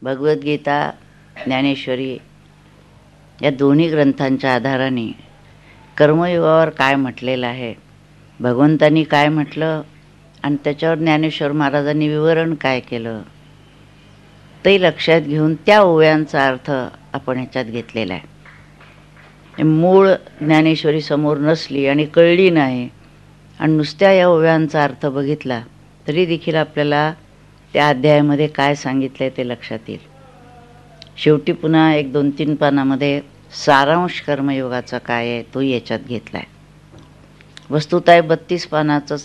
भगवद्गीता, ज्ञानेश्वरी या दोन्ही ग्रंथांच्या आधाराने कर्मयोगावर काय म्हटलेलं आहे, भगवंतांनी काय म्हटलं आणि त्याच्यावर ज्ञानेश्वर महाराजांनी विवरण काय केलं, ते लक्षात घेऊन त्या ओव्यांचा अर्थ आपण ह्याच्यात घेतलेला आहे. मूळ ज्ञानेश्वरी समोर नसली आणि कळली नाही आणि नुसत्या या ओव्यांचा अर्थ बघितला तरी देखील आपल्याला त्या अध्यायामध्ये काय सांगितलं आहे ते लक्षात येईल. शेवटी पुन्हा 1-2-3 पानामध्ये सारांश कर्मयोगाचा काय आहे तो याच्यात घेतला आहे. वस्तुतः 32 पानाचंच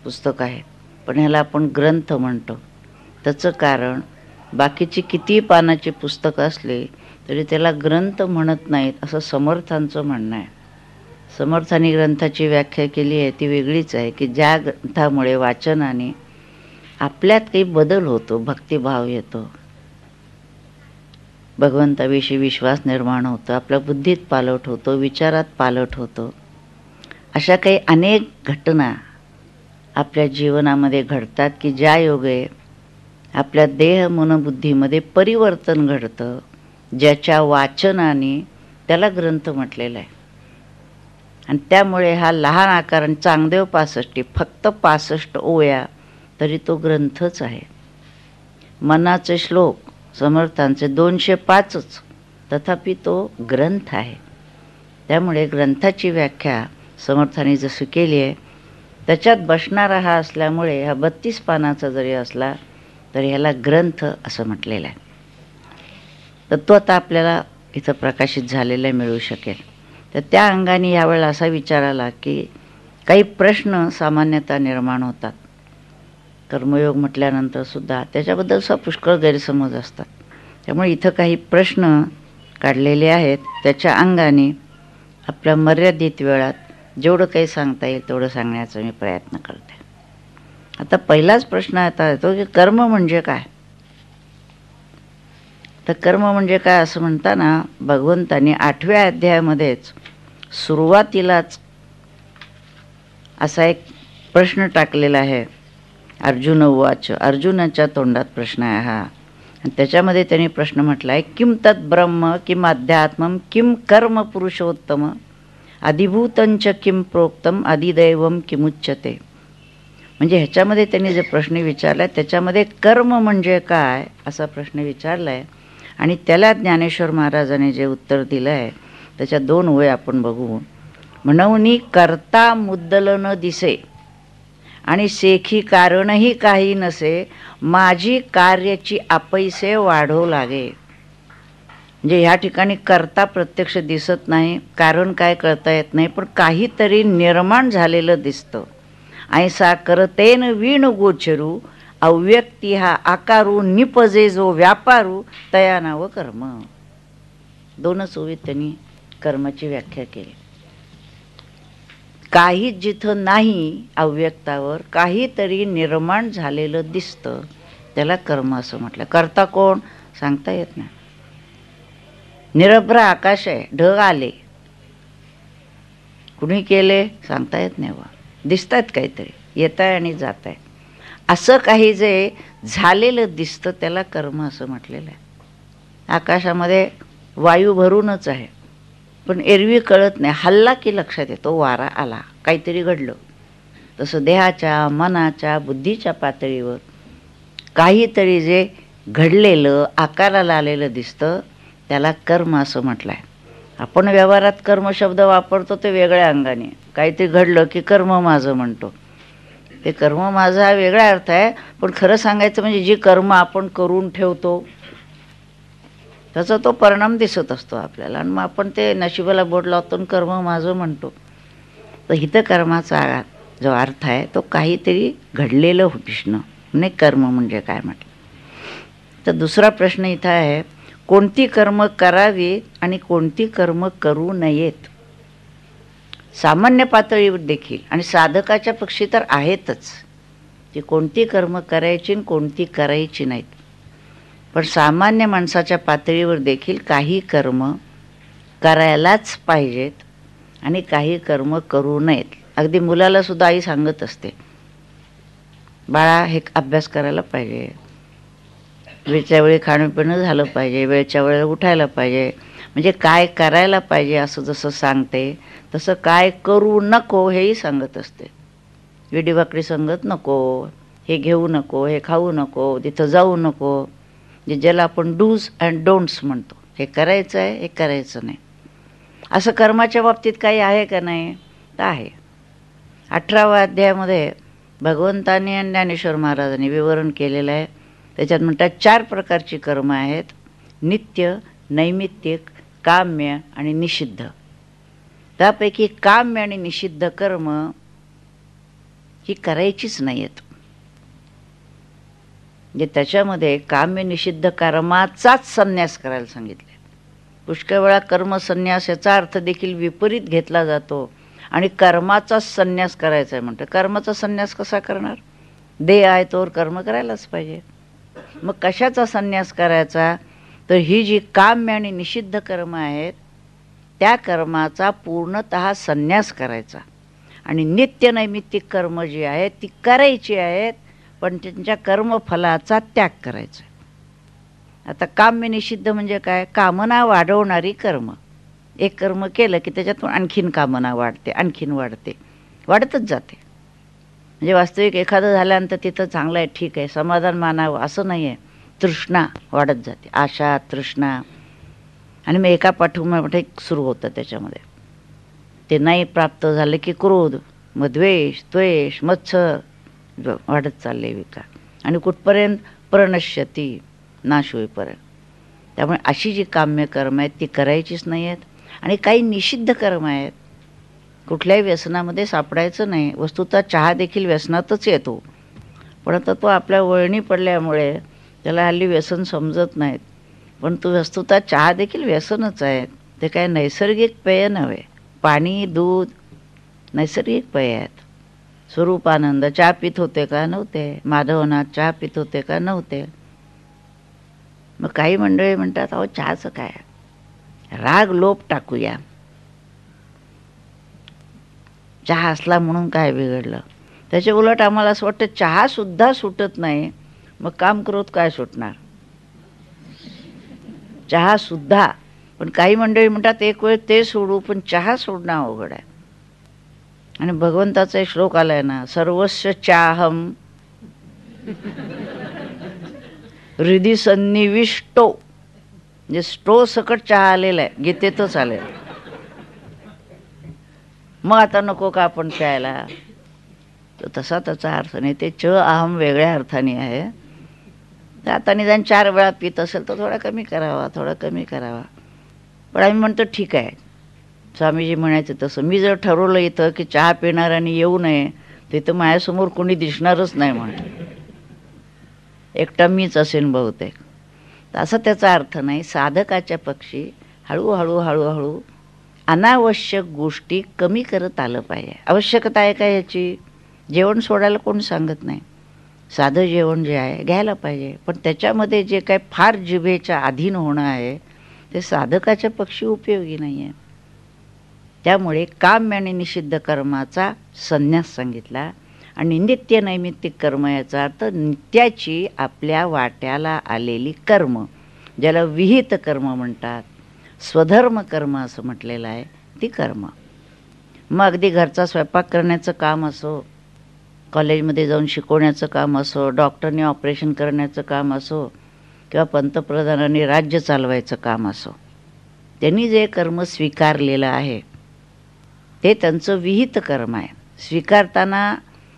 पुस्तक आहे, पण ह्याला आपण ग्रंथ म्हणतो. त्याचं कारण बाकीची किती पानाची पुस्तकं असली तरी त्याला ग्रंथ म्हणत नाहीत असं समर्थांचं म्हणणं आहे. समर्थांनी ग्रंथाची व्याख्या केली आहे ती वेगळीच आहे की ज्या ग्रंथामुळे वाचनाने आपल्यात काही बदल होतो, भक्तिभाव येतो, भगवंताविषयी विश्वास निर्माण होतो, आपल्या बुद्धीत पालट होतो, विचारात पालट होतो. अशा काही अनेक घटना आपल्या जीवनामध्ये घडतात की ज्या योगे आपल्या देह मनबुद्धीमध्ये परिवर्तन घडतं, ज्याच्या वाचनाने त्याला ग्रंथ म्हटलेला आहे. आणि त्यामुळे हा लहान आकाराने चांगदेव 65 फक्त 65 ओव्या तरी तो ग्रंथच आहे. मनाचे श्लोक समर्थांचे 205च तथापि तो ग्रंथ आहे. त्यामुळे ग्रंथाची व्याख्या समर्थांनी जशी केली आहे त्याच्यात बसणारा हा असल्यामुळे हा 32 पानाचा जरी असला तरी ह्याला ग्रंथ असं म्हटलेलं आहे. तर तो आता आपल्याला इथं प्रकाशित झालेला मिळू शकेल. तर त्या अंगाने यावेळेला असा विचार आला की काही प्रश्न सामान्यतः निर्माण होतात. कर्मयोग म्हटल्यानंतर सुद्धा त्याच्याबद्दल पुष्कळ गैरसमज असतात. त्यामुळे इथं काही प्रश्न काढलेले आहेत. त्याच्या अंगाने आपल्या मर्यादित वेळात जेवढं काही सांगता येईल तेवढं सांगण्याचा मी प्रयत्न करते. आता पहिलाच प्रश्न आता येतो की कर्म म्हणजे काय. तर कर्म म्हणजे काय असं म्हणताना भगवंतांनी 8व्या अध्यायामध्येच सुरुवातीलाच असा एक प्रश्न टाकलेला आहे. अर्जुन उवाच, अर्जुनाच्या तोंडात प्रश्न आहे हा. आणि त्याच्यामध्ये त्यांनी प्रश्न म्हटला आहे किम तत् ब्रह्म किम अध्यात्मम किम कर्म पुरुषोत्तम अधिभूतंच किम प्रोक्तम अधिदैवम किमुच्यते. म्हणजे ह्याच्यामध्ये त्यांनी जे प्रश्न विचारला त्याच्यामध्ये कर्म म्हणजे काय असा प्रश्न विचारला आहे आणि त्याला ज्ञानेश्वर महाराजांनी जे उत्तर दिलं आहे त्याच्या 2 ओळी आपण बघू. म्हणून करता मुद्दल न दिसे आणि सेखी कारणही काही नसे, माझी कार्याची अपैसे वाढो लागे. म्हणजे ह्या ठिकाणी करता प्रत्यक्ष दिसत नाही, कारण काय कळता येत नाही, पण काहीतरी निर्माण झालेलं दिसतं. ऐसा करतेन वीण गोचरू अव्यक्ती हा आकारू निपजे जो व्यापारू तया नाव कर्म. 2च ओळीत त्यांनी कर्माची व्याख्या केली. काही जिथं नाही अव्यक्तावर काहीतरी निर्माण झालेलं दिसतं त्याला कर्म असं म्हटलं. करता कोण सांगता येत नाही. निरभ्र आकाश आहे, ढग आले, कुणी केले सांगता येत नाही. दिसतात काहीतरी येत आहे आणि जात आहे, असं काही जे झालेलं दिसतं त्याला कर्म असं म्हटलेलं आहे. आकाशामध्ये वायू भरूनच आहे पण एरवी कळत नाही, हल्ला की लक्षात येतो वारा आला, काहीतरी घडलं. तसं देहाच्या मनाच्या बुद्धीच्या पातळीवर काहीतरी जे घडलेलं आकाराला आलेलं दिसतं त्याला कर्म असं म्हटलं आहे. आपण व्यवहारात कर्म शब्द वापरतो ते वेगळ्या अंगाने. काहीतरी घडलं की कर्म माझं म्हणतो. ते कर्म माझा हा वेगळा अर्थ आहे, पण खरं सांगायचं म्हणजे जी कर्म आपण करून ठेवतो त्याचा तो परिणाम दिसत असतो आपल्याला आणि मग आपण ते नशिबाला बोट लावतो कर्म माझं म्हणतो. तर हित कर्माचा जो अर्थ आहे तो काहीतरी घडलेलं दिसणं नाही कर्म म्हणजे काय म्हटलं. तर दुसरा प्रश्न इथं आहे कोणती कर्म करावी आणि कोणती कर्म करू नयेत. सामान्य पातळीवर देखील आणि साधकाच्या पक्षी तर आहेतच की कोणती कर्म करायची आणि कोणती करायची नाहीत. पण सामान्य माणसाच्या पातळीवर देखील काही कर्म करायलाच पाहिजेत आणि काही कर्म करू नयेत. अगदी मुलाला सुद्धा आई सांगत असते, बाळा हे अभ्यास करायला पाहिजे, वेळच्या वेळी खाणं पिणं झालं पाहिजे, वेळच्या वेळेला उठायला पाहिजे. म्हणजे काय करायला पाहिजे असं जसं सांगते तसं काय करू नको हेही सांगत असते. विडी भाकरी संगत नको, हे घेऊ नको, हे खाऊ नको, तिथं जाऊ नको. ज्याला आपण डूज अँड डोंट्स म्हणतो, हे करायचं आहे, हे करायचं नाही. असं कर्माच्या बाबतीत काही आहे का नाही? तर आहे. 18व्या अध्यायामध्ये भगवंतांनी आणि ज्ञानेश्वर महाराजांनी विवरण केलेलं आहे. त्याच्यात म्हणतात 4 प्रकारची कर्म आहेत: नित्य, नैमित्तिक, काम्य आणि निषिद्ध. त्यापैकी काम्य आणि निषिद्ध कर्म ही करायचीच नाहीत. म्हणजे त्याच्यामध्ये काम्य निषिद्ध कर्माचाच संन्यास करायला सांगितले. पुष्कळ वेळा कर्मसन्यास याचा अर्थ देखील विपरीत घेतला जातो आणि कर्माचा संन्यास करायचा आहे म्हणतं. कर्माचा संन्यास कसा करणार? देह आहे तोवर कर्म करायलाच पाहिजे. मग कशाचा संन्यास करायचा? तर ही जी काम्य आणि निषिद्ध कर्म आहेत त्या कर्माचा पूर्णतः संन्यास करायचा. आणि नित्य नैमित्तिक कर्म जी आहेत ती करायची आहेत, पण त्यांच्या कर्मफलाचा त्याग करायचा. आता काम्य निषिद्ध म्हणजे काय? कामना वाढवणारी कर्म. एक कर्म केलं की त्याच्यातून आणखीन कामना वाढते, आणखीन वाढते, वाढतच जाते. म्हणजे वास्तविक एखादं झाल्यानंतर तिथं चांगलं आहे, ठीक आहे, समाधान मानावं असं नाही आहे. तृष्णा वाढत जाते, आशा, तृष्णा. आणि मग एका पाठोपाठ एक सुरू होतं त्याच्यामध्ये. ते नाही प्राप्त झालं की क्रोध, मग द्वेष, त्वेष, मत्सर वाढत चालले विकार. आणि कुठपर्यंत? प्रणश्यती, नाश होईपर्यंत. त्यामुळे अशी जी काम्य कर्म आहेत ती करायचीच नाही आहेत. आणि काही निषिद्ध कर्म आहेत. कुठल्याही व्यसनामध्ये सापडायचं नाही. वस्तुतः चहा देखील व्यसनातच येतो, पण आता तो आपल्या वळणी पडल्यामुळे त्याला हल्ली व्यसन समजत नाहीत. पण तो वस्तुतः चहा देखील व्यसनच आहे. ते काय नैसर्गिक पेय नव्हे. पाणी, दूध नैसर्गिक पेय आहेत. स्वरूपानंद चहा पित होते का? नव्हते. माधवनाथ चहा पित होते का? नव्हते. मग काही मंडळी म्हणतात, अहो चहाचं काय, राग लोप टाकूया, चहा असला म्हणून काय बिघडलं. त्याच्या उलट आम्हाला असं वाटतं चहा सुद्धा सुटत नाही, मग काम क्रोध काय सुटणार? चहा सुद्धा. पण काही मंडळी म्हणतात एक वेळ ते सोडू, पण चहा सोडणं अवघड आहे. आणि भगवंताचा एक श्लोक आलाय ना, सर्वस्व चाहम हृदय सन्निविष्टो. म्हणजे स्टो सकट चहा आलेला आहे, गीतेतच आलेला. मग आता नको का आपण प्यायला? तर तसा त्याचा अर्थ नाही. ते च अहम वेगळ्या अर्थाने आहे. तर आता निदान 4 वेळा पित असेल तर थोडा कमी करावा, थोडा कमी करावा. पण आम्ही म्हणतो ठीक आहे, स्वामीजी म्हणायचं तसं. मी जर ठरवलं इथं की चहा पिणाऱ्याने येऊ नये, तिथं माझ्यासमोर कोणी दिसणारच नाही म्हणून एकटा मीच असेन बहुतेक. तर असं त्याचा अर्थ नाही. साधकाच्या पक्षी हळूहळू हळूहळू अनावश्यक गोष्टी कमी करत आलं पाहिजे. आवश्यकता आहे का याची? जेवण सोडायला कोण सांगत नाही. साधं जेवण जे आहे घ्यायला पाहिजे, पण त्याच्यामध्ये जे काय फार जिभेच्या अधीन होणं आहे ते साधकाच्या पक्षी उपयोगी नाही आहे. त्यामुळे काम्य आणि निषिद्ध कर्माचा संन्यास सांगितला. आणि नित्य नैमित्तिक कर्म याचा अर्थ नित्याची आपल्या वाट्याला आलेली कर्म, ज्याला विहित कर्म म्हणतात, स्वधर्म कर्म असं म्हटलेलं आहे, ती कर्म. मग अगदी घरचा स्वयंपाक करण्याचं काम असो, कॉलेजमध्ये जाऊन शिकवण्याचं काम असो, डॉक्टरने ऑपरेशन करण्याचं काम असो, किंवा पंतप्रधानांनी राज्य चालवायचं काम असो, त्यांनी जे कर्म स्वीकारलेलं आहे ते त्यांचं विहित कर्म आहे. स्वीकारताना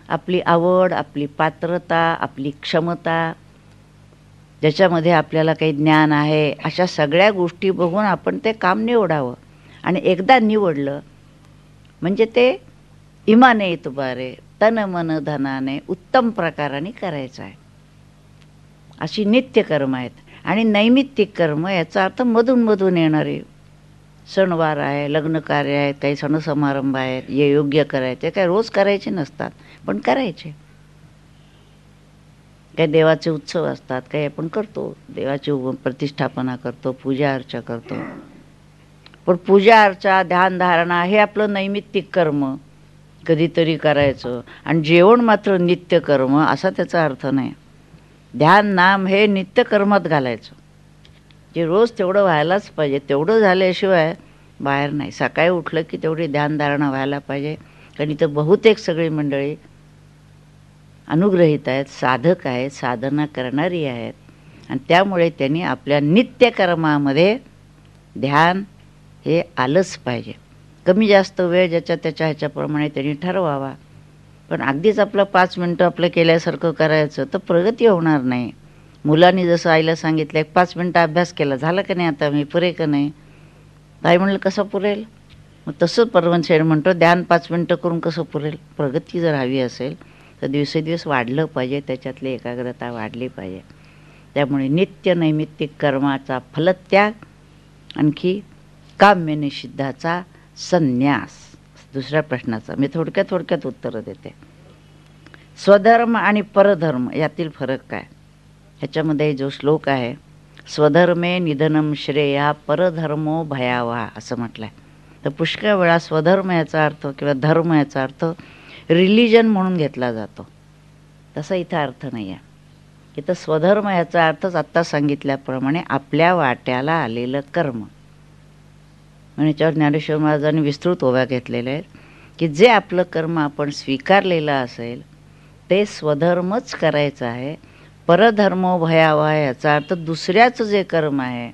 आपली आवड, आपली पात्रता, आपली क्षमता, ज्याच्यामध्ये आपल्याला काही ज्ञान आहे, अशा सगळ्या गोष्टी बघून आपण ते काम निवडावं. आणि एकदा निवडलं म्हणजे ते इमाने इतबारे, तन मन धनाने उत्तम प्रकाराने करायचं आहे. अशी नित्य कर्म आहेत. आणि नैमित्तिक कर्म याचा अर्थ मधून मधून येणारे सणवार आहे, लग्न कार्य आहेत, काही सण समारंभ आहेत, हे योग्य करायचे, काही रोज करायचे नसतात पण करायचे. काही देवाचे उत्सव असतात, काही आपण करतो, देवाची प्रतिष्ठापना करतो, पूजा अर्चा करतो. पण पूजा अर्चा, ध्यानधारणा हे आपलं नैमित्तिक कर्म कधीतरी करायचं. आणि जेवण मात्र नित्य कर्म असा त्याचा अर्थ नाही. ध्यान नाम हे नित्यकर्मात घालायचं, जे रोज तेवढं व्हायलाच पाहिजे. तेवढं झाल्याशिवाय बाहेर नाही. सकाळी उठलं की तेवढी ध्यानधारणा व्हायला पाहिजे. कारण इथं बहुतेक सगळी मंडळी अनुग्रहित आहेत, साधक आहेत, साधना करणारी आहेत, आणि त्यामुळे त्यांनी आपल्या नित्यकर्मामध्ये ध्यान हे आलंच पाहिजे. कमी जास्त वेळ ज्याच्या त्याच्या ह्याच्याप्रमाणे त्यांनी ठरवावा. पण अगदीच आपलं 5 मिनटं आपलं केल्यासारखं करायचं तर प्रगती होणार नाही. मुलांनी जसं आईला सांगितलं 5 मिनटं अभ्यास केला, झालं का नाही आता मी, पुरे का नाही? ताई म्हणलं कसं पुरेल? मग तसं परमहंस म्हणतो ध्यान 5 मिनटं करून कसं पुरेल? प्रगती जर हवी असेल तर दिवसेदिवस वाढलं पाहिजे, त्याच्यातली एकाग्रता वाढली पाहिजे. त्यामुळे नित्य नैमित्तिक कर्माचा फलत्याग, आणखी काम्य निषिद्धाचा संन्यास. दुसऱ्या प्रश्नाचं मी थोडक्यात उत्तरं देते. स्वधर्म आणि परधर्म यातील फरक काय? ह्याच्यामध्ये जो श्लोक आहे, स्वधर्मे निधनम श्रेया परधर्मो भयावहा असं म्हटलं आहे. तर पुष्कळ वेळा स्वधर्म याचा अर्थ किंवा धर्म याचा अर्थ रिलिजन म्हणून घेतला जातो. तसा इथं अर्थ नाही आहे. इथं स्वधर्म याचा अर्थच आत्ता सांगितल्याप्रमाणे आपल्या वाट्याला आलेलं कर्म. आणि याच्यावर ज्ञानेश्वर महाराजांनी विस्तृत ओव्या घेतलेल्या आहेत की जे आपलं कर्म आपण स्वीकारलेलं असेल ते स्वधर्मच करायचं आहे. परधर्मो भयावहा याचा अर्थ दुसऱ्याचं जे कर्म आहे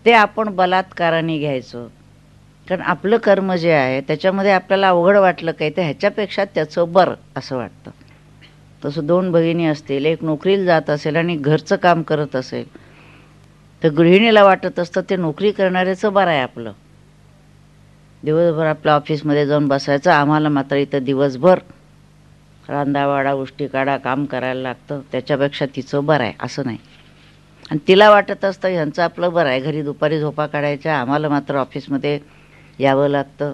ते आपण बलात्काराने घ्यायचं. कारण आपलं कर्म जे आहे त्याच्यामध्ये आपल्याला अवघड वाटलं काही तर ह्याच्यापेक्षा त्याचं बरं असं वाटतं. तसं 2 भगिनी असतील, एक नोकरीला जात असेल आणि घरचं काम करत असेल तर गृहिणीला वाटत असतं ते नोकरी करणाऱ्याचं बरं आहे आपलं, दिवसभर आपल्या ऑफिसमध्ये जाऊन बसायचं, आम्हाला मात्र इथं दिवसभर रांधावाडा उष्टी काढा काम करायला लागतं, त्याच्यापेक्षा तिचं बरं आहे असं नाही. आणि तिला वाटत असतं ह्यांचं आपलं बरं आहे, घरी दुपारी झोपा काढायच्या, आम्हाला मात्र ऑफिसमध्ये यावं लागतं,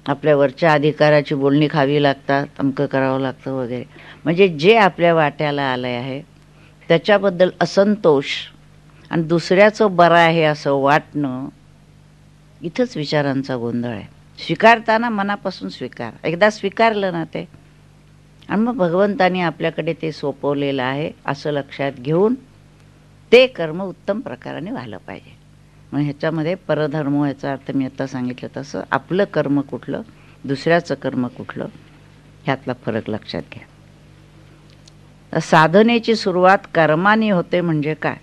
आपल्या वरच्या अधिकाराची बोलणी खावी लागतात, अमकं करावं लागतं वगैरे. म्हणजे जे आपल्या वाट्याला आलं आहे त्याच्याबद्दल असंतोष आणि दुसऱ्याचं बरं आहे असं वाटणं, इथंच विचारांचा गोंधळ आहे. स्वीकारताना मनापासून स्वीकार, एकदा स्वीकारलं ना ते, आणि मग भगवंतानी आपल्याकडे ते सोपवलेलं आहे असं लक्षात घेऊन ते कर्म उत्तम प्रकाराने व्हायला पाहिजे. मग ह्याच्यामध्ये परधर्म याचा अर्थ मी आता सांगितलं तसं आपलं कर्म कुठलं, दुसऱ्याचं कर्म कुठलं, ह्यातला फरक लक्षात घ्या. तर साधनेची सुरुवात कर्माने होते म्हणजे काय?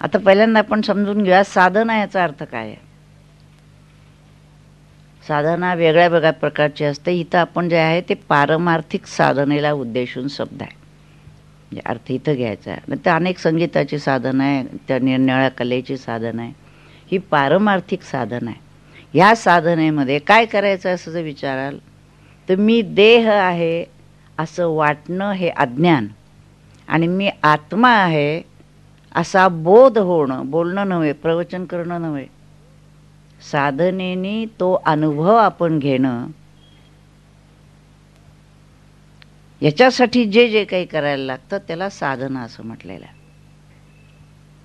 आता पहिल्यांदा आपण समजून घेऊया साधना याचा अर्थ काय आहे. साधना वेगळ्या वेगळ्या प्रकारची असते. इथं आपण जे आहे ते पारमार्थिक साधनेला उद्देशून शब्द आहे, म्हणजे अर्थ इथं घ्यायचा आहे. तर अनेक संगीताची साधन आहे, त्या निरनिराळ्या कलेची साधन आहे, ही पारमार्थिक साधन आहे. ह्या साधनेमध्ये काय करायचं असं जर विचाराल तर मी देह आहे असं वाटणं हे अज्ञान, आणि मी आत्मा आहे असा बोध होणं, बोलणं नव्हे, प्रवचन करणं नव्हे, साधनेने तो अनुभव आपण घेणं, याच्यासाठी जे जे काही करायला लागतं त्याला साधना असं म्हटलेलं आहे.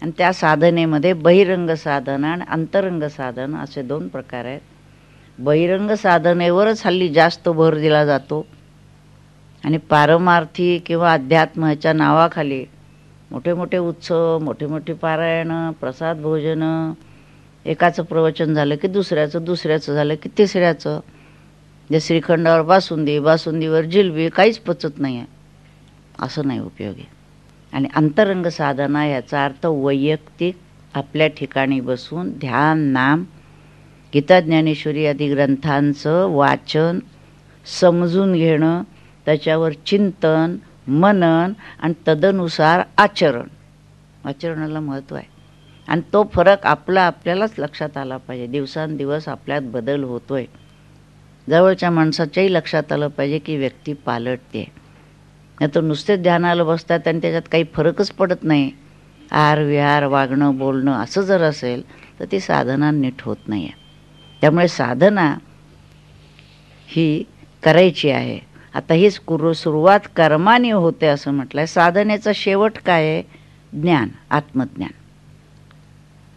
आणि त्या साधनेमध्ये बहिरंग साधना आणि अंतरंग साधन असे 2 प्रकार आहेत. बहिरंग साधनेवरच हल्ली जास्त भर दिला जातो, आणि पारमार्थी किंवा अध्यात्माच्या नावाखाली मोठे मोठे उत्सव, मोठे मोठे पारायणं, प्रसाद भोजनं, एकाचं प्रवचन झालं की दुसऱ्याचं, दुसऱ्याचं झालं की तिसऱ्याचं, जे श्रीखंडावर बासुंदी, बासुंदीवर जिलबी, काहीच पचत नाही आहे, असं नाही उपयोगी. आणि अंतरंग साधना याचा अर्थ वैयक्तिक आपल्या ठिकाणी बसून ध्यान नाम गीता ज्ञानेश्वरी आदी ग्रंथांचं वाचन समजून घेणं, त्याच्यावर चिंतन मनन आणि तदनुसार आचरण, आचरणाला महत्त्व आहे. आणि तो फरक आपल्यालाच लक्षात आला पाहिजे. दिवसांदिवस आपल्यात बदल होतोय, जवळच्या माणसाच्याही लक्षात आलं पाहिजे की व्यक्ती पालटते. नाही तर नुसतेच ध्यानाला बसतात आणि त्याच्यात काही फरकच पडत नाही, आहार विहार वागणं बोलणं असं जर असेल तर ती साधना नीट होत नाही आहे. त्यामुळे साधना ही करायची आहे. आता ही सुरुवात कर्माने होते असं म्हटलं आहे. साधनेचा शेवट काय आहे? ज्ञान, आत्मज्ञान.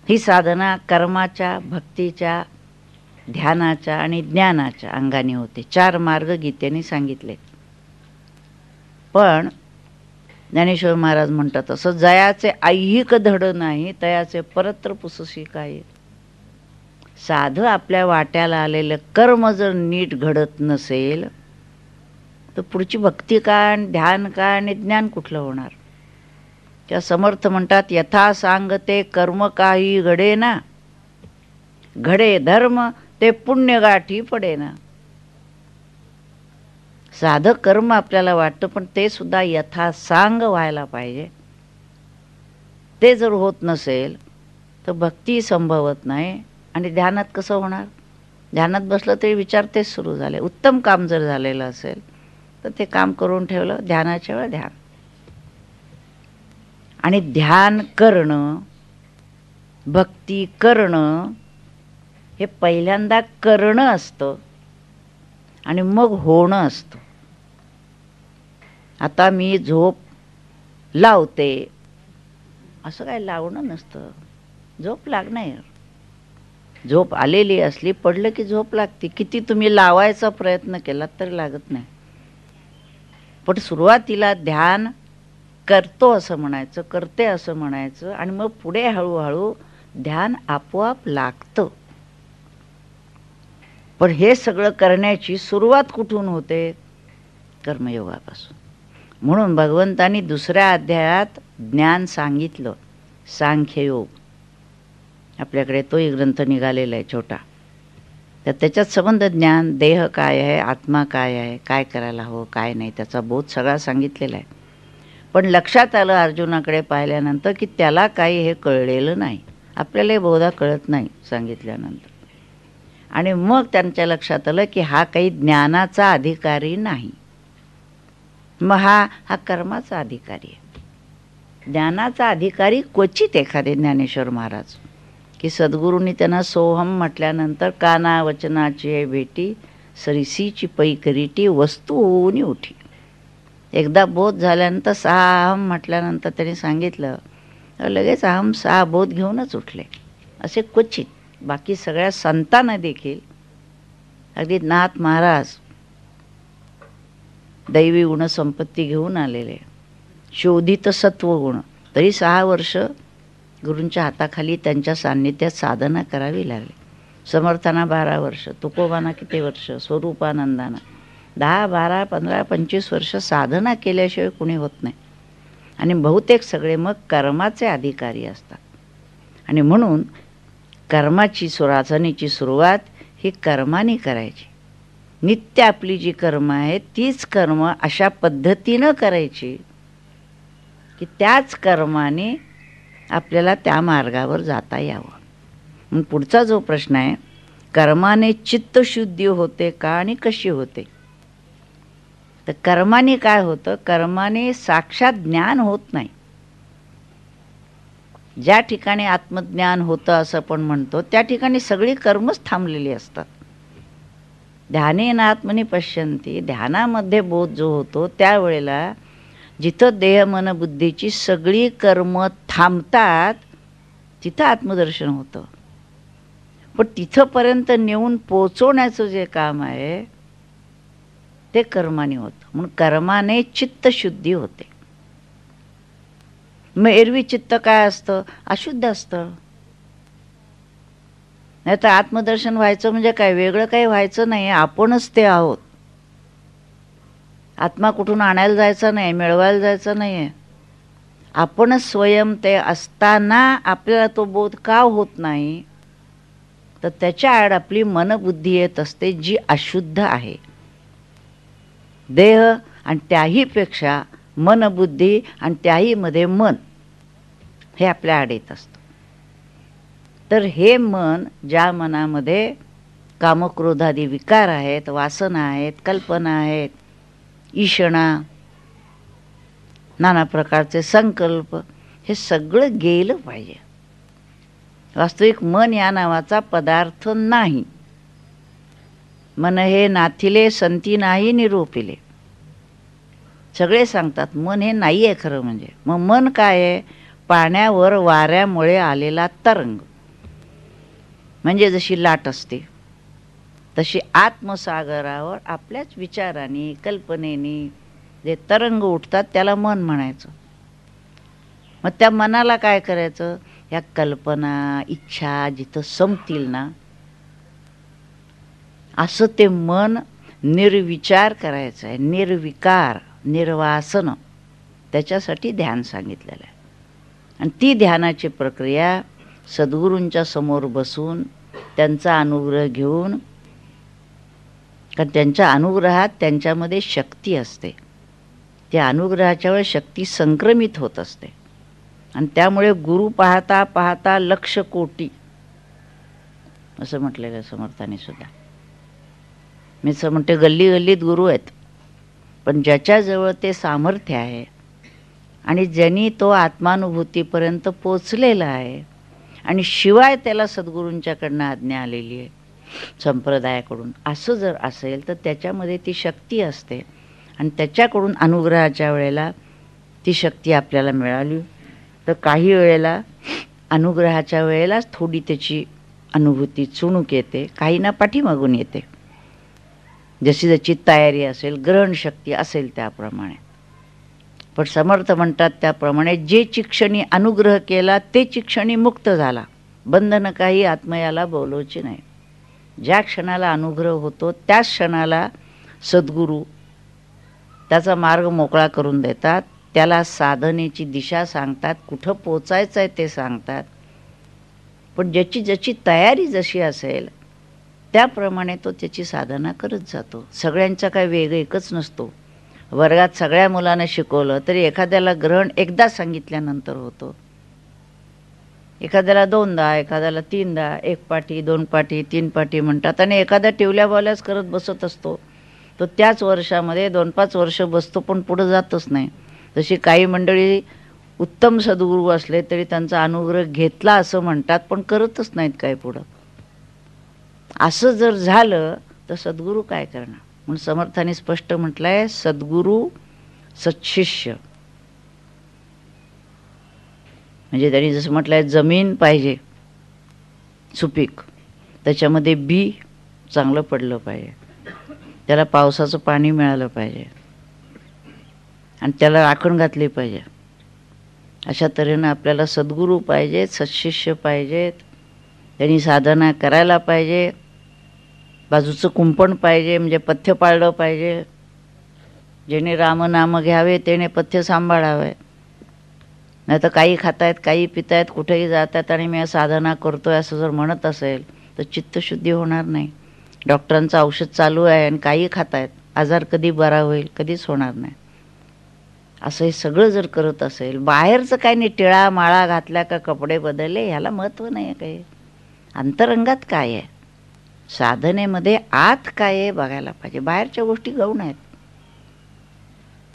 ही साधना कर्माच्या, भक्तीच्या, ध्यानाच्या आणि ज्ञानाच्या अंगाने होते. 4 मार्ग गीतेने सांगितले. पण ज्ञानेश्वर महाराज म्हणतात असं, जयाचे ऐहिक धड नाही तयाचे परत्र पुसशी काय. साधं आपल्या वाट्याला आलेलं कर्म जर नीट घडत नसेल तर पुढची भक्ती काय आणि ध्यान काय आणि ज्ञान कुठलं होणार. त्या समर्थ म्हणतात, यथा सांगते कर्म काही घडे ना, घडे धर्म ते पुण्य गाठी पडे ना. साधं कर्म आपल्याला वाटतं, पण ते सुद्धा यथा सांग व्हायला पाहिजे. ते जर होत नसेल तर भक्ती संभवत नाही. आणि ध्यानात कसं होणार. ध्यानात बसलं तरी विचार तेच सुरू झाले. उत्तम काम जर झालेलं असेल तर ते काम करून ठेवलं, ध्यानाच्या वेळी ध्यान. आणि ध्यान करणं, भक्ती करणं हे पहिल्यांदा करणं असतं आणि मग होणं असतं. आता मी झोप लावते असं काय लावणं नसतं. झोप लागणार. झोप आलेली असली, पडलं की झोप लागते. किती तुम्ही लावायचा प्रयत्न केला तरी लागत नाही. पण सुरुवातीला ध्यान करतो असं म्हणायचं, करते असं म्हणायचं, आणि मग पुढे हळूहळू ध्यान आपोआप लागतं. पण हे सगळं करण्याची सुरुवात कुठून होते. कर्मयोगापासून. म्हणून भगवंतांनी दुसऱ्या अध्यायात ज्ञान सांगितलं, सांख्ययोग. आपल्याकडे तोही ग्रंथ निघालेला आहे छोटा. तर त्याच्यात संबंध ज्ञान, देह काय आहे, आत्मा काय आहे, काय करायला हवं काय नाही, त्याचा बोध सगळा सांगितलेला आहे. पण लक्षात आलं अर्जुनाकडे पाहिल्यानंतर की त्याला काही हे कळलेलं नाही. आपल्यालाही बहुधा कळत नाही सांगितल्यानंतर. आणि मग त्यांच्या लक्षात आलं की हा काही ज्ञानाचा अधिकारी नाही, मग हा कर्माचा अधिकारी आहे. ज्ञानाचा अधिकारी क्वचित एखादे ज्ञानेश्वर महाराज, की सद्गुरूंनी त्यांना सोहम म्हटल्यानंतर काना वचनाची भेटी सरिसीची पैकरीटी वस्तू होऊन उठी. एकदा बोध झाल्यानंतर सहा अहम म्हटल्यानंतर त्यांनी सांगितलं तर लगेच अहम सहा बोध घेऊनच उठले. असे क्वचित. बाकी सगळ्या संतांना देखील, अगदी नाथ महाराज दैवी गुणसंपत्ती घेऊन आलेले, शोधित सत्वगुण, तरी 6 वर्ष गुरूंच्या हाताखाली त्यांच्या सान्निध्यात साधना करावी लागली. समर्थांना 12 वर्ष, तुकोबांना किती वर्ष, स्वरूपानंदांना 10, 12, 15, 25 वर्ष साधना केल्याशिवाय कुणी होत नाही. आणि बहुतेक सगळे मग कर्माचे अधिकारी असतात. आणि म्हणून कर्माची साधनेची सुरुवात ही कर्माने करायची. नित्य आपली जी कर्म आहेत तीच कर्म अशा पद्धतीनं करायची की त्याच कर्माने आपल्याला त्या मार्गावर जाता यावं. मग पुढचा जो प्रश्न आहे, कर्माने चित्तशुद्धी होते का आणि कशी होते. तर कर्माने काय होतं, कर्माने साक्षात ज्ञान होत नाही. ज्या ठिकाणी आत्मज्ञान होतं असं पण म्हणतो त्या ठिकाणी सगळी कर्मच थांबलेली असतात. ध्यानेन आत्मनि पश्यन्ति, ध्यानामध्ये बोध जो होतो त्यावेळेला जिथं देह मन बुद्धीची सगळी कर्म थांबतात तिथं आत्मदर्शन होतं. पण तिथंपर्यंत नेऊन पोचवण्याचं जे काम आहे ते कर्माने होतं. म्हणून कर्माने चित्तशुद्धी होते. मग एरवी चित्त काय असतं, अशुद्ध असतं. नाही तर आत्मदर्शन व्हायचं म्हणजे काय, वेगळं काही व्हायचं नाही, आपणच ते आहोत. आत्मा कुठून आणायला जायचा नाही, मिळवायला जायचं नाही. आपणच स्वयं ते असताना आपल्याला तो बोध का होत नाही, तर त्याच्या आड आपली मनबुद्धी येत असते जी अशुद्ध आहे. देह आणि त्याहीपेक्षा मनबुद्धी आणि त्याहीमध्ये मन हे आपल्या आड येत असतं. तर हे मन, ज्या मनामध्ये कामक्रोधादी विकार आहेत, वासना आहेत, कल्पना आहेत, ईषणा, नाना प्रकारचे संकल्प, हे सगळं गेलं पाहिजे. वास्तविक मन या नावाचा पदार्थ नाही. मन हे नाथिले संती नाही निरूपिले. सगळे सांगतात मन हे नाही आहे खरं म्हणजे. मग मन काय आहे, पाण्यावर वाऱ्यामुळे आलेला तरंग. म्हणजे जशी लाट असते तशी आत्मसागरावर आपल्याच विचारांनी कल्पनेनी जे तरंग उठतात त्याला मन म्हणायचं. मग त्या मनाला काय करायचं, या कल्पना इच्छा जिथं संपतील ना, असं ते मन निर्विचार करायचं आहे, निर्विकार, निर्वासन. त्याच्यासाठी ध्यान सांगितलेलं आहे. आणि ती ध्यानाची प्रक्रिया सद्गुरूंच्या समोर बसून त्यांचा अनुग्रह घेऊन, कारण त्यांच्या अनुग्रहात त्यांच्यामध्ये शक्ती असते, त्या अनुग्रहाच्या वेळेस शक्ती संक्रमित होत असते. आणि त्यामुळे गुरु पाहता पाहता लक्ष कोटी, असं म्हटलेलं समर्थांनी सुद्धा. मी असं म्हणते, गल्ली गल्लीत गुरु आहेत, पण ज्याच्याजवळ ते सामर्थ्य आहे आणि ज्यांनी तो आत्मानुभूतीपर्यंत पोचलेला आहे आणि शिवाय त्याला सद्गुरूंच्याकडनं आज्ञा आलेली आहे संप्रदायाकडून, असं जर असेल तर त्याच्यामध्ये ती शक्ती असते. आणि त्याच्याकडून अनुग्रहाच्या वेळेला ती शक्ती आपल्याला मिळाली तर काही वेळेला अनुग्रहाच्या वेळेलाच थोडी त्याची अनुभूती चुणूक येते, काहींना पाठीमागून येते. जशी जशी तयारी असेल, ग्रहणशक्ती असेल त्याप्रमाणे. पण समर्थ म्हणतात त्याप्रमाणे जे चिक्षणी अनुग्रह केला ते चिक्षणी मुक्त झाला, बंधन काही आत्मयाला बोलवची नाही. ज्या क्षणाला अनुग्रह होतो त्याच क्षणाला सद्गुरू त्याचा मार्ग मोकळा करून देतात, त्याला साधनेची दिशा सांगतात, कुठं पोचायचं आहे ते सांगतात. पण ज्याची ज्याची तयारी जशी असेल त्याप्रमाणे तो त्याची साधना करत जातो. सगळ्यांचा काय वेग एकच नसतो. वर्गात सगळ्या मुलांना शिकवलं तरी एखाद्याला ग्रहण एकदा सांगितल्यानंतर होतो, एखाद्याला दोनदा, एखाद्याला तीनदा, एक पाठी, दोन पाठी, तीन पाठी म्हणतात. आणि एखादा टिवल्या बावल्याच करत बसत असतो, तो त्याच वर्षामध्ये 2-5 वर्ष बसतो पण पुढे जातच नाही. जशी काही मंडळी उत्तम सद्गुरू असले तरी त्यांचा अनुग्रह घेतला असं म्हणतात पण करतच नाहीत काय पुढं. असं जर झालं तर सद्गुरू काय करणार. म्हणून समर्थाने स्पष्ट म्हटलंय, सद्गुरू सत्शिष्य. म्हणजे त्यांनी जसं म्हटलंय, जमीन पाहिजे सुपीक, त्याच्यामध्ये बी चांगलं पडलं पाहिजे, त्याला पावसाचं पाणी मिळालं पाहिजे आणि त्याला राखण घातली पाहिजे. अशा तऱ्हेनं आपल्याला सद्गुरू पाहिजेत, सत्शिष्य पाहिजेत, त्यांनी साधना करायला पाहिजे, बाजूचं कुंपण पाहिजे, म्हणजे पथ्य पाळलं पाहिजे. ज्याने रामनाम घ्यावे त्याने पथ्य सांभाळावे. नाही तर काही खातायत, काही पितायत, कुठेही जातात आणि मी साधना करतोय असं जर म्हणत असेल तर चित्तशुद्धी होणार नाही. डॉक्टरांचं औषध चालू आहे आणि काही खातायत, आजार कधी बरा होईल, कधीच होणार नाही. असं हे सगळं जर करत असेल, बाहेरचं काय नाही, टिळा माळा घातल्या का कपडे बदलले ह्याला महत्त्व नाही आहे. काही अंतरंगात काय आहे, साधनेमध्ये आत काय आहे बघायला पाहिजे. बाहेरच्या गोष्टी गौण आहेत.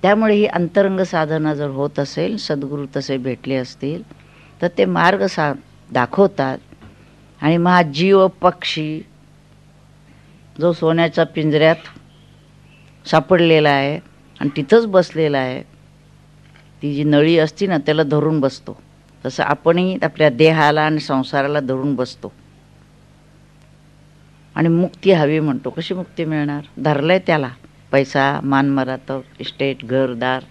त्यामुळे ही अंतरंग साधना जर होत असेल, सद्गुरू तसे भेटले असतील तर ते मार्ग दाखवतात. आणि महा जीव पक्षी जो सोन्याच्या पिंजऱ्यात सापडलेला आहे आणि तिथंच बसलेला आहे, ती जी नळी असती ना त्याला धरून बसतो, तसं आपणही आपल्या देहाला आणि संसाराला धरून बसतो आणि मुक्ती हवी म्हणतो. कशी मुक्ती मिळणार, धरलंय त्याला, पैसा मानमरातब इस्टेट घरदार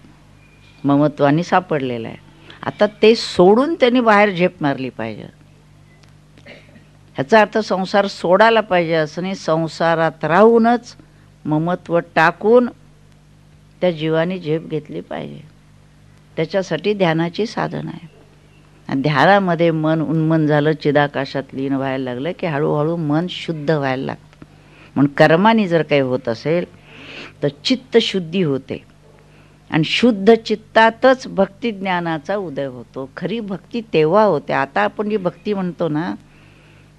ममत्वानी सापडलेला आहे. आता ते सोडून त्यांनी बाहेर झेप मारली पाहिजे. ह्याचा अर्थ संसार सोडायला पाहिजे असं नाही, संसारात राहूनच ममत्व टाकून त्या जीवाने झेप घेतली पाहिजे. त्याच्यासाठी ध्यानाची साधना आहे. आणि ध्यानामध्ये मन उन्मन झालं, चिदाकाशात लीन व्हायला लागलं की हळूहळू मन शुद्ध व्हायला लागतं. म्हणून कर्माने जर काही होत असेल तर चित्त शुद्धी होते आणि शुद्ध चित्तातच भक्ती ज्ञानाचा उदय होतो. खरी भक्ती तेव्हा होते. आता आपण जी भक्ती म्हणतो ना,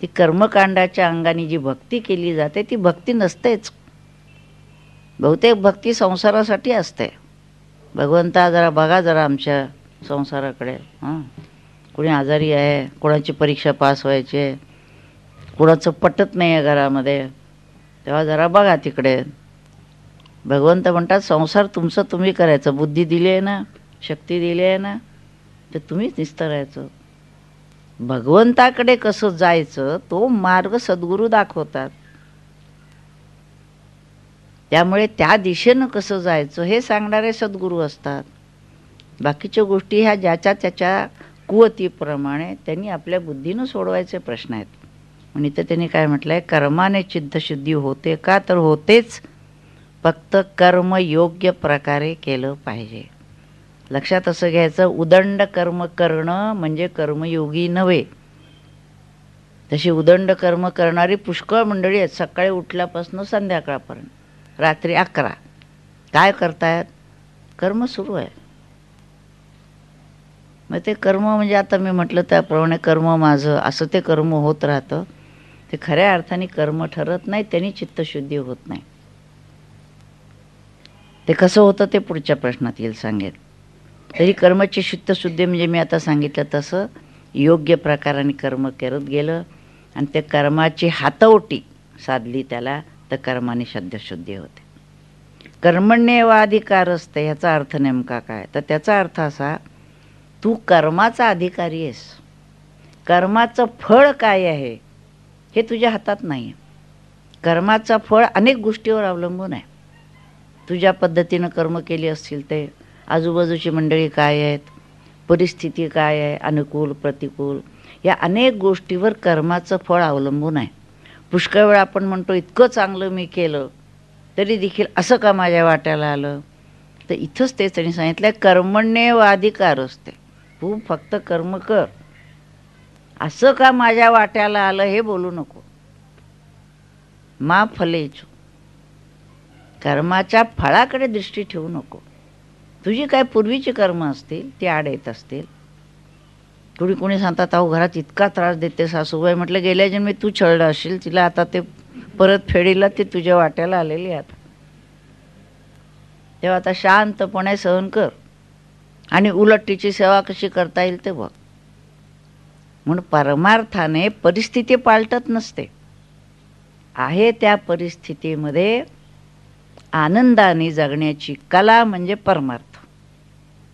ती कर्मकांडाच्या अंगाने जी भक्ती केली जाते ती भक्ती नसतेच. बहुतेक भक्ती संसारासाठी असते. भगवंता जरा बघा जरा आमच्या संसाराकडे, हां, कोणी आजारी आहे, कोणाची परीक्षा पास व्हायची आहे, कोणाचं पटत नाही आहे घरामध्ये, तेव्हा जरा बघा तिकडे. भगवंत म्हणतात संसार तुमचं तुम्ही करायचं, बुद्धी दिली आहे ना, शक्ती दिली आहे ना, ते तुम्हीच निस्तरायचं. भगवंताकडे कसं जायचं तो मार्ग सद्गुरू दाखवतात. त्यामुळे त्या दिशेनं कसं जायचं हे सांगणारे सद्गुरू असतात. बाकीच्या गोष्टी ह्या ज्याच्या त्याच्या कुवतीप्रमाणे त्यांनी आपल्या बुद्धीनं सोडवायचे प्रश्न आहेत. म्हणून इथं त्यांनी काय म्हटलंय, कर्माने चित्तशुद्धी होते का, तर होतेच, फक्त कर्म योग्य प्रकारे केलं पाहिजे. लक्षात असं घ्यायचं, उदंड कर्म करणं म्हणजे कर्मयोगी नव्हे. तशी उदंड कर्म करणारी पुष्कळ मंडळी आहेत. सकाळी उठल्यापासून संध्याकाळपर्यंत रात्री 11 काय करतायत, कर्म सुरू आहे. मग ते कर्म म्हणजे आता मी म्हटलं त्याप्रमाणे कर्म माझं असं ते कर्म होत राहतं. ते खऱ्या अर्थाने कर्म ठरत नाही, त्यांनी चित्तशुद्धी होत नाही. ते कसं होतं ते पुढच्या प्रश्नात येईल सांगेल. तरी कर्माची चित्तशुद्धी म्हणजे मी आता सांगितलं तसं योग्य प्रकाराने कर्म करत गेलं आणि त्या कर्माची हातवटी साधली त्याला, तर कर्माने शुद्धी होते. कर्मण्येवाधिकार असते, ह्याचा अर्थ नेमका काय, तर त्याचा अर्थ असा, तू कर्माचा अधिकारी आहेस. कर्माचं फळ काय आहे हे तुझ्या हातात नाही आहे. कर्माचं फळ अनेक गोष्टीवर अवलंबून आहे. तुझ्या पद्धतीनं कर्म केली असतील ते, आजूबाजूची मंडळी काय आहेत, परिस्थिती काय आहे, अनुकूल प्रतिकूल, या अनेक गोष्टीवर कर्माचं फळ अवलंबून आहे. पुष्कळ वेळा आपण म्हणतो इतकं चांगलं मी केलं तरी देखील असं का माझ्या वाट्याला आलं, तर इथंच तेच त्यांनी सांगितलं, कर्मण्येवाधिकार असते, तू फक्त कर्म कर, असं का माझ्या वाट्याला आलं हे बोलू नको. मा फलेचो, कर्माच्या फळाकडे दृष्टी ठेवू नको. तुझी काय पूर्वीची कर्म असतील ती आड येत असतील. कोणी सांगतात, अहो घरात इतका त्रास देते सासूबाई, म्हटलं गेल्या जन्मी तू छळलं असशील तिला, आता ते परत फेडीला ते तुझ्या वाट्याला आलेली आहे. तेव्हा आता शांतपणे सहन कर आणि उलट तिची सेवा कशी करता येईल ते बघ. म्हणून परमार्थाने परिस्थिती पालटत नसते, आहे त्या परिस्थितीमध्ये आनंदाने जगण्याची कला म्हणजे परमार्थ.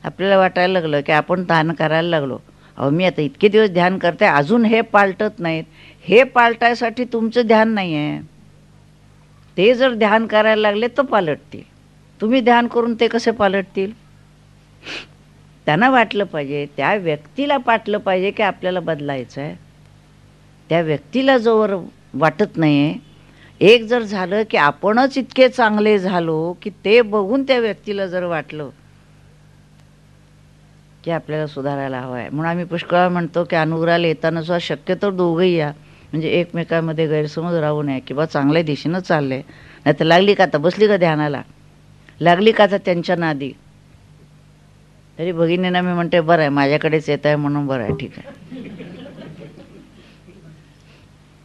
आपल्याला वाटायला लागलं की आपण ध्यान करायला लागलो, अहो मी आता इतके दिवस ध्यान करते अजून हे पालटत नाहीत, हे पालटायसाठी तुमचं ध्यान नाही आहे. ते जर ध्यान करायला लागले तर पालटतील. तुम्ही ध्यान करून ते कसे पालटतील. त्यांना वाटलं पाहिजे, त्या व्यक्तीला पाटलं पाहिजे की आपल्याला बदलायचं आहे. त्या व्यक्तीला जोवर वाटत नाही, एक जर झालं की आपणच इतके चांगले झालो की ते बघून त्या व्यक्तीला जर वाटलं की आपल्याला सुधारायला हवं आहे. म्हणून आम्ही पुष्कळ म्हणतो की अनुग्रहाला येताना सुद्धा शक्यतो दोघंही या, म्हणजे एकमेकांमध्ये गैरसमज राहू नये की बा चांगल्या दिशेनं चाललंय, नाही तर लागली का आता बसली का ध्यानाला, लागली का आता त्यांच्या नादी. तरी भगिनींना मी म्हणते बरं आहे माझ्याकडेच येत आहे म्हणून बरं आहे, ठीक आहे.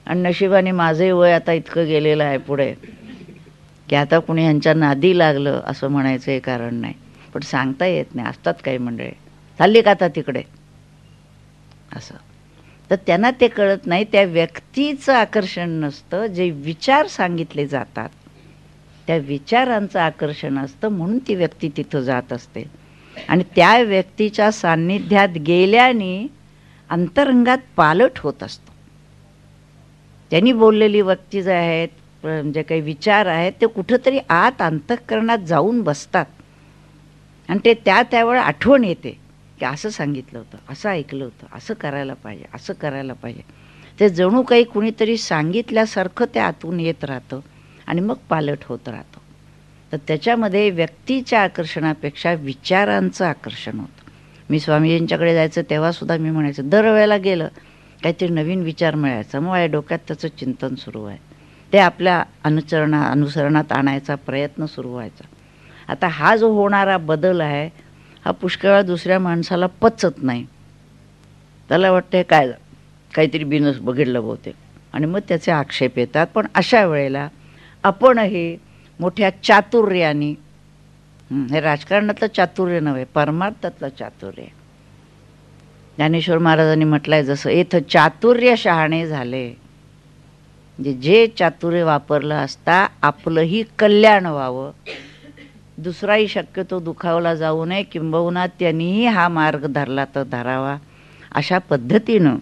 आणि नशिबाने माझंही वय आता इतकं गेलेलं आहे पुढे की आता कुणी ह्यांच्या नादी लागलं असं म्हणायचं कारण नाही. पण सांगता येत नाही, असतात काही मंडळी, चालली का आता तिकडे असं. तर त्यांना ते कळत नाही, त्या व्यक्तीचं आकर्षण नसतं, जे विचार सांगितले जातात त्या विचारांचं आकर्षण असतं. म्हणून ती व्यक्ती तिथं जात असते आणि त्या व्यक्तीच्या सान्निध्यात गेल्याने अंतरंगात पालट होत असतो. त्यांनी बोललेली व्यक्ती जे आहेत, जे काही विचार आहेत, ते कुठंतरी आत अंतःकरणात जाऊन बसतात आणि ते त्यावेळी आठवण येते की असं सांगितलं होतं, असं ऐकलं होतं, असं करायला पाहिजे, असं करायला पाहिजे. ते जणू काही कुणीतरी सांगितल्यासारखं ते आतून येत राहतं आणि मग पालट होत राहतं. तर त्याच्यामध्ये व्यक्तीच्या आकर्षणापेक्षा विचारांचं आकर्षण होतं. मी स्वामीजींच्याकडे जायचं तेव्हासुद्धा मी म्हणायचं, दरवेळेला गेलं काहीतरी नवीन विचार मिळायचा, मग माझ्या डोक्यात त्याचं चिंतन सुरू आहे, ते आपल्या अनुसरणात आणायचा प्रयत्न सुरू व्हायचा. आता हा जो होणारा बदल आहे हा पुष्कळ वेळा दुसऱ्या माणसाला पचत नाही. त्याला वाटतं काय काहीतरी बिनस बघितलं बहुतेक, आणि मग त्याचे आक्षेप येतात. पण अशा वेळेला आपणही मोठ्या चातुर्याने, हे राजकारणातलं चातुर्य नव्हे, परमार्थातलं चातुर्य. ज्ञानेश्वर महाराजांनी म्हटलंय जसं, येथ चातुर्य शहाणे झाले, म्हणजे जे चातुर्य वापरलं असता आपलंही कल्याण व्हावं, दुसराही शक्यतो दुखावला जाऊ नये, किंबहुना त्यांनीही हा मार्ग धरला तर धरावा. अशा पद्धतीनं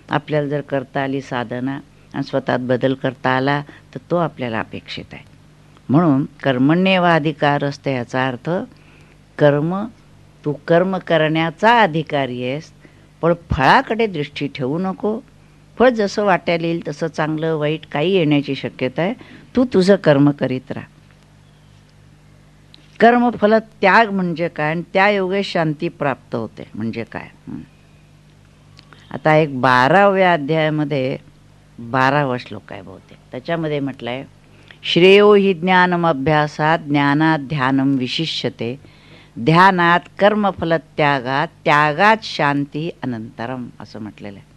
आपल्याला जर करता आली साधना आणि स्वतःत बदल करता आला तर तो आपल्याला अपेक्षित आहे. म्हणून कर्मण्येवाधिकार असते, याचा अर्थ कर्म तू कर्म करण्याचा अधिकारी आहेस, पण फळाकडे दृष्टी ठेवू नको. फळ जसं वाटायला येईल तसं चांगलं वाईट काही येण्याची शक्यता आहे. तू तुझं कर्म करीत राहा. कर्मफल त्याग म्हणजे काय आणि त्यायोगे शांती प्राप्त होते म्हणजे काय. आता एक 12व्या अध्यायामध्ये 12वा श्लोक आहे बहुतेक, त्याच्यामध्ये म्हटलंय श्रेयो हि ज्ञानम अभ्यासात ज्ञानात ध्यानम विशिष्यते ध्यानात कर्मफल त्यागात त्यागात शांती अनंतरम असं म्हटलेलं आहे.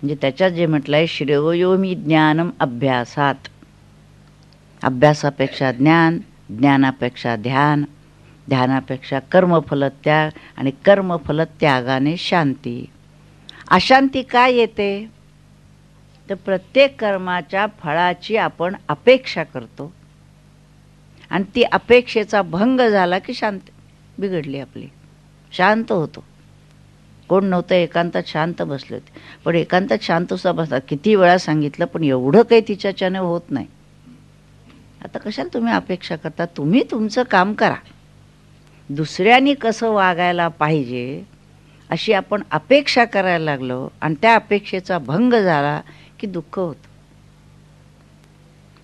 म्हणजे त्याच्यात जे म्हटलंय श्रेयो मी ज्ञानम अभ्यासात, अभ्यासापेक्षा ज्ञान, ज्ञानापेक्षा ध्यान, ध्यानापेक्षा कर्मफल त्याग आणि कर्मफल त्यागाने शांती. अशांती काय येते तर प्रत्येक कर्माच्या फळाची आपण अपेक्षा करतो आणि ती अपेक्षेचा भंग झाला की शांती बिघडली आपली, शांत होतो. कोण नव्हतं, एकांतात शांत बसले होते. पण एकांतात शांत सुद्धा बसतात, किती वेळा सांगितलं पण एवढं काही तिच्याच्याने होत नाही. आता कशाला तुम्ही अपेक्षा करता, तुम्ही तुमचं काम करा. दुसऱ्यांनी कसं वागायला पाहिजे अशी आपण अपेक्षा करायला लागलो आणि त्या अपेक्षेचा भंग झाला की दुःख होतं.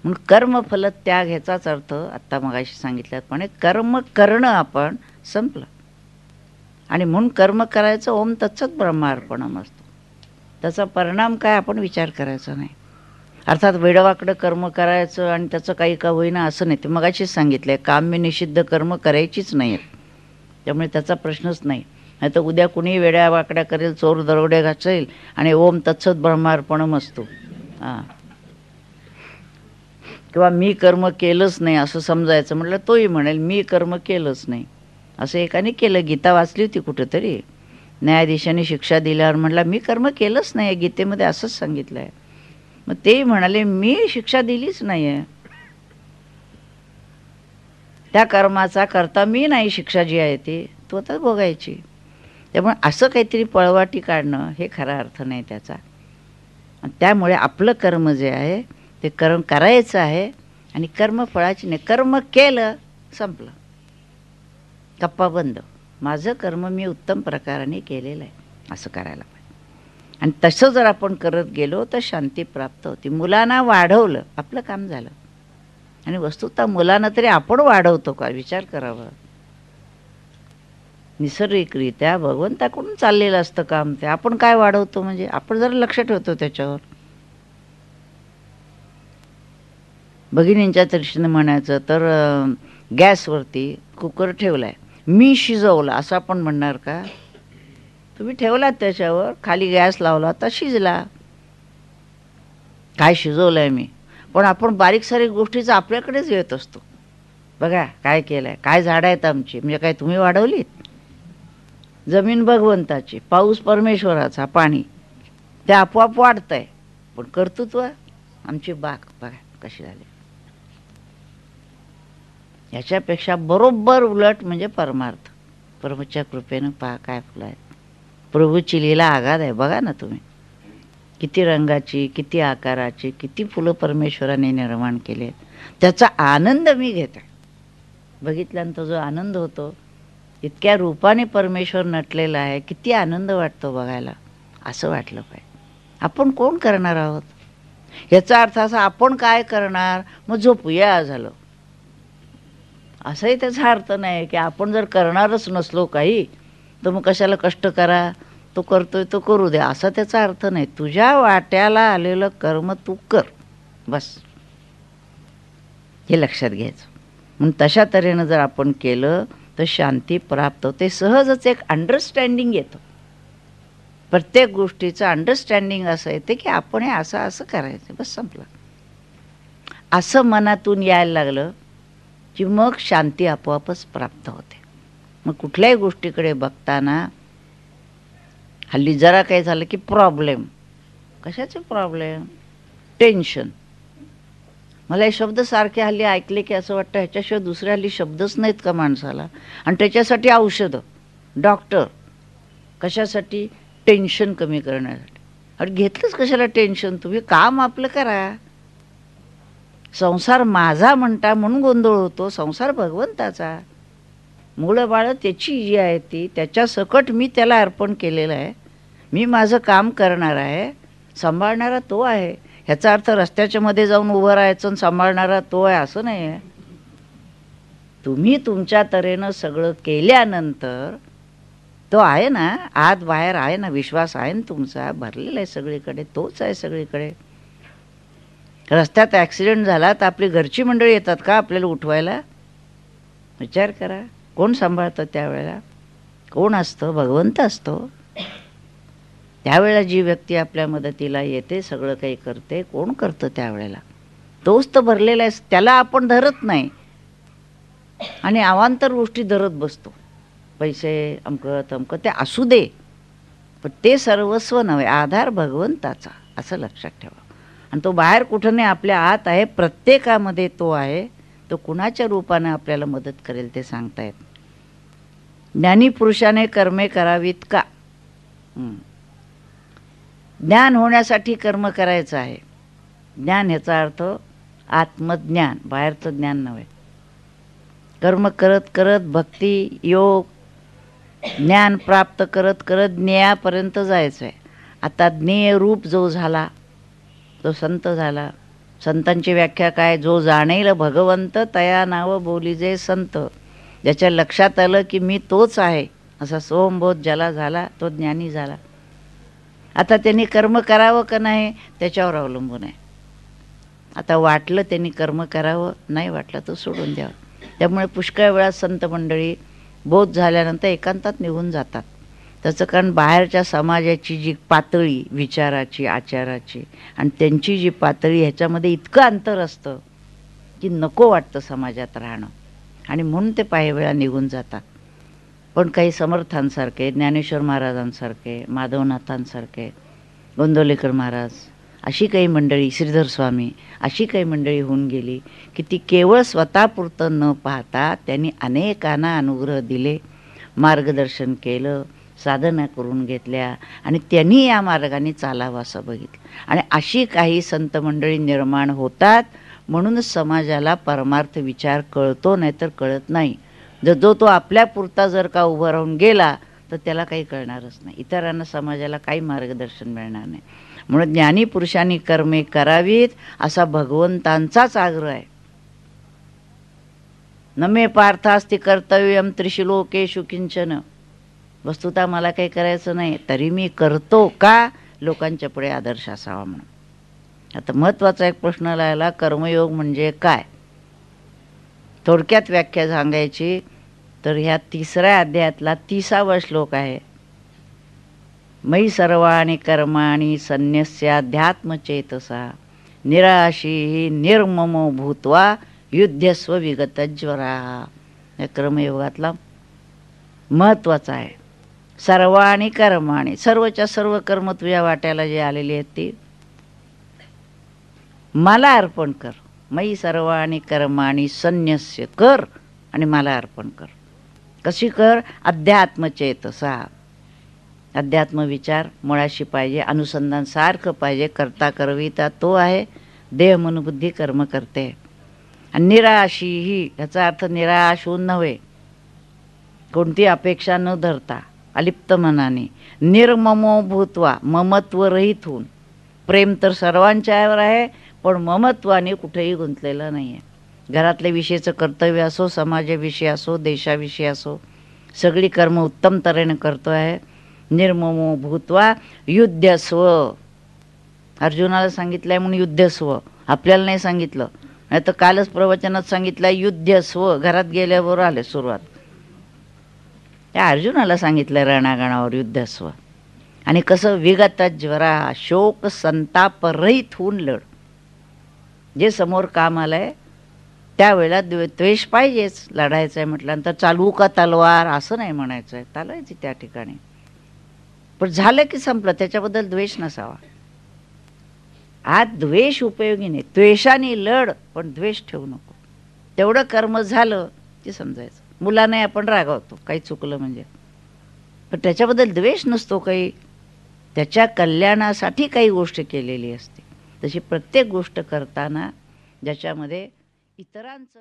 म्हणून कर्मफल त्याग ह्याचाच अर्थ आत्ता मगाशी सांगितल्याप्रमाणे कर्म करणं आपण संपलं. आणि म्हणून कर्म करायचं ओम तत्सत ब्रह्मार्पणम असतो. त्याचा परिणाम काय आपण विचार करायचा नाही. अर्थात वेडवाकडं कर्म करायचं आणि त्याचं काही का होईना असं नाही. ते मगाशीच सांगितलंय काम्य निषिद्ध कर्म करायचीच नाहीत, त्यामुळे त्याचा प्रश्नच नाही. नाही तर उद्या कुणी वेड्या वाकड्या करेल, चोर दरोडे घासेल आणि ओम तत्सत ब्रह्मार्पणम असतो. किंवा मी कर्म केलंच नाही असं समजायचं म्हटलं, तोही म्हणेल मी कर्म केलंच नाही. असं एकाने केलं, गीता वाचली होती कुठेतरी, न्यायाधीशाने शिक्षा दिल्यावर म्हटलं मी कर्म केलंच नाही, गीतेमध्ये असंच सांगितलं आहे. मग ते म्हणाले मी शिक्षा दिलीच नाही आहे, त्या कर्माचा करता मी नाही, शिक्षा जी आहे ती तो आता भोगायची. त्यामुळे असं काहीतरी पळवाटी काढणं हे खरा अर्थ नाही त्याचा. त्यामुळे आपलं कर्म जे आहे ते कर्म करायचं आहे आणि कर्म फळाची नाही. कर्म केलं संपलं, गप्पा बंद. माझं कर्म मी उत्तम प्रकाराने केलेलं आहे असं करायला पाहिजे. आणि तसं जर आपण करत गेलो तर शांती प्राप्त होती. मुलांना वाढवलं आपलं काम झालं. आणि वस्तुतः मुलांना तरी आपण वाढवतो का विचार करावा. निसर्गिकरित्या भगवंताकडून चाललेलं असतं काम, ते आपण काय वाढवतो म्हणजे आपण जरा लक्ष ठेवतो त्याच्यावर. भगिनींच्या दृष्टीने म्हणायचं तर गॅसवरती कुकर ठेवलाय, मी शिजवला असं आपण म्हणणार का. तुम्ही ठेवलात त्याच्यावर, खाली गॅस लावला तर शिजला, काय शिजवलंय मी. पण आपण बारीक सारीक गोष्टीचा आपल्याकडेच येत असतो. बघा काय केलंय, काय झाडं आहेत आमची, म्हणजे काय तुम्ही वाढवलीत. जमीन भगवंताची, पाऊस परमेश्वराचा, पाणी ते आपोआप वाढतंय, पण कर्तृत्व आमची बाग बघा कशी झाली. याच्यापेक्षा बरोबर उलट म्हणजे परमार्थ. प्रभूच्या कृपेनं पहा काय फुलं आहेत. प्रभूची लीला आगाध आहे. बघा ना तुम्ही, किती रंगाची, किती आकाराची, किती फुलं परमेश्वराने निर्माण केले. त्याचा आनंद मी घेते. बघितल्यानंतर जो आनंद होतो, इतक्या रूपाने परमेश्वर नटलेला आहे, किती आनंद वाटतो बघायला. असं वाटलं पाहिजे. आपण कोण करणार आहोत याचा अर्थ असा आपण काय करणार मग झोपूया झालं असंही त्याचा अर्थ नाही की आपण जर करणारच नसलो काही तर मग कशाला कष्ट करा, तो करतोय तो करू दे, असा त्याचा अर्थ नाही. तुझ्या वाट्याला आलेलं कर्म तू कर बस, हे लक्षात घ्यायचं. म्हणून तशा तऱ्हेनं जर आपण केलं तर शांती प्राप्त होते. सहजच एक अंडरस्टँडिंग येतं, प्रत्येक गोष्टीचं अंडरस्टँडिंग असं येते की आपण हे असं असं करायचं, बस संपलं. असं मनातून यायला लागलं की मग शांती आपोआपच प्राप्त होते. मग कुठल्याही गोष्टीकडे बघताना हल्ली जरा काही झालं की प्रॉब्लेम, कशाचे प्रॉब्लेम, टेन्शन. मला हे शब्द सारखे हल्ली ऐकले की असं वाटतं ह्याच्याशिवाय दुसरे हल्ली शब्दच नाहीत का माणसाला. आणि त्याच्यासाठी औषधं, डॉक्टर, कशासाठी, टेन्शन कमी करण्यासाठी. अरे घेतलंच कशाला टेन्शन, तुम्ही काम आपलं करा. संसार माझा म्हणता म्हणून गोंधळ होतो, संसार भगवंताचा. मुलं बाळं त्याची जी आहे ती त्याच्या सकट मी त्याला अर्पण केलेलं आहे. मी माझं काम करणार आहे, सांभाळणारा तो आहे. ह्याचा अर्थ रस्त्याच्या मध्ये जाऊन उभं राहायचं आणि सांभाळणारा तो आहे असं नाही आहे. तुम्ही तुमच्या तऱ्हेनं सगळं केल्यानंतर तो आहे ना, आत बाहेर आहे ना, विश्वास आहे ना तुमचा, भरलेला आहे सगळीकडे, तोच आहे सगळीकडे. रस्त्यात ॲक्सिडेंट झाला तर आपली घरची मंडळी येतात का आपल्याला उठवायला? विचार करा, कोण सांभाळतं त्यावेळेला? कोण असतं? भगवंत असतो. त्यावेळेला जी व्यक्ती आपल्या मदतीला येते, सगळं काही करते, कोण करतं त्यावेळेला? तोच तर भरलेला आहे. त्याला आपण धरत नाही आणि अवांतर गोष्टी धरत बसतो. पैसे अमकं तमकं ते असू दे, पण ते सर्वस्व नव्हे, आधार भगवंताचा, असं लक्षात ठेवा. आणि तो बाहेर कुठं नाही, आपल्या आत आहे, प्रत्येकामध्ये तो आहे. तो कुणाच्या रूपाने आपल्याला मदत करेल ते सांगता येत. ज्ञानी पुरुषाने कर्मे करावीत का? ज्ञान होण्यासाठी कर्म करायचं आहे. ज्ञान ह्याचा अर्थ आत्मज्ञान, बाहेरचं ज्ञान नव्हे. कर्म करत करत भक्ती योग ज्ञान प्राप्त करत करत ज्ञेयापर्यंत जायचं आहे. आता ज्ञेय रूप जो झाला तो संत झाला. संतांची व्याख्या काय? जो जाणेल भगवंत तया नाव बोलीजे संत. ज्याच्या लक्षात आलं की मी तोच आहे असा सोमबोध ज्याला झाला तो ज्ञानी झाला. आता त्यांनी कर्म करावं का नाही त्याच्यावर अवलंबून आहे. आता वाटलं त्यांनी कर्म करावं, नाही वाटलं तर सोडून द्यावं. त्यामुळे पुष्कळ वेळा संत मंडळी बोध झाल्यानंतर एकांतात निघून जातात. त्याचं कारण बाहेरच्या समाजाची जी पातळी विचाराची आचाराची आणि त्यांची जी पातळी ह्याच्यामध्ये इतकं अंतर असतं की नको वाटतं समाजात राहणं, आणि म्हणून ते काही वेळा निघून जातात. पण काही समर्थांसारखे, ज्ञानेश्वर महाराजांसारखे, माधवनाथांसारखे, गोंदवलेकर महाराज, अशी काही मंडळी, श्रीधर स्वामी, अशी काही मंडळी होऊन गेली की ती केवळ स्वतःपुरतं न पाहता त्यांनी अनेकांना अनुग्रह दिले, मार्गदर्शन केलं, साधना करून घेतल्या आणि त्यांनी या मार्गाने चालावं असं बघितलं. आणि अशी काही संत मंडळी निर्माण होतात. म्हणूनच समाजाला परमार्थ विचार कळतो, नाहीतर कळत नाही. जो तो आपल्यापुरता जर का उभं राहून गेला तर त्याला काही कळणारच नाही, इतरांना समाजाला काही मार्गदर्शन मिळणार नाही. म्हणून ज्ञानी पुरुषांनी कर्मे करावीत असा भगवंतांचाच आग्रह आहे. न मे पार्थास्ति कर्तव्यम त्रिशलोकेषु किंचन. वस्तुतः मला काही करायचं नाही, तरी मी करतो का? लोकांच्या पुढे आदर्श असावा म्हणून. आता महत्त्वाचा एक प्रश्न राहिला, कर्मयोग म्हणजे काय? थोडक्यात व्याख्या सांगायची तर ह्या 3ऱ्या अध्यायातला 30वा श्लोक आहे. मयि सर्वाणि कर्माणि संन्यस्याध्यात्मचेतसा निराशी निर्ममो भूत्वा युध्यस्व विगतज्वराः. या कर्मयोगातला महत्त्वाचा आहे. सर्वाणि कर्माणि, सर्वच्या सर्व कर्म तुझ्या वाट्याला जे आलेली आहेत ती मला अर्पण कर. मयि सर्वाणि कर्माणि संन्यस्य, कर आणि मला अर्पण कर. कशी कर? अध्यात्मचेतसा. अध्यात्म विचार मुळाशी पाहिजे, अनुसंधान सारखं पाहिजे. करता करविता तो आहे, देह मन बुद्धी कर्म करते. आणि निराशी ही, याचा अर्थ निराश होऊन नव्हे, कोणती अपेक्षा न धरता अलिप्त मनाने. निर्ममो भूत्वा, ममत्व रहित होऊन. प्रेम तर सर्वांच्यावर आहे पण ममत्वाने कुठेही गुंतलेलं नाही आहे. घरातल्या विषयीचं कर्तव्य असो, समाजाविषयी असो, देशाविषयी असो, सगळी कर्म उत्तम तऱ्हेने करतो आहे. निर्ममो भूत्वा युध्यस्व. अर्जुनाला सांगितलंय म्हणून युद्धस्व, आपल्याला नाही सांगितलं. नाही तर कालच प्रवचनात सांगितलं युद्धस्व, घरात गेल्यावर आले सुरुवात. त्या अर्जुनाला सांगितलं रणांगणावर युद्धस्व. आणि कसं? विगतज्वरा, शोक संताप रहित होऊन लढ. जे समोर काम आलंय त्यावेळेला द्वेष पाहिजेच. लढायचं आहे म्हटल्यानंतर चालवू का तलवार असं नाही म्हणायचं आहे, चालायची त्या ठिकाणी. पण झालं की संपलं, त्याच्याबद्दल द्वेष नसावा. आज द्वेष उपयोगी नाही. द्वेषाने लढ पण द्वेष ठेवू नको. तेवढं कर्म झालं की समजायचं. मुलाने आपण रागावतो काही चुकलं म्हणजे, पण त्याच्याबद्दल द्वेष नसतो काही, त्याच्या कल्याणासाठी काही गोष्ट केलेली असते. तशी प्रत्येक गोष्ट करताना ज्याच्यामध्ये इतरांचं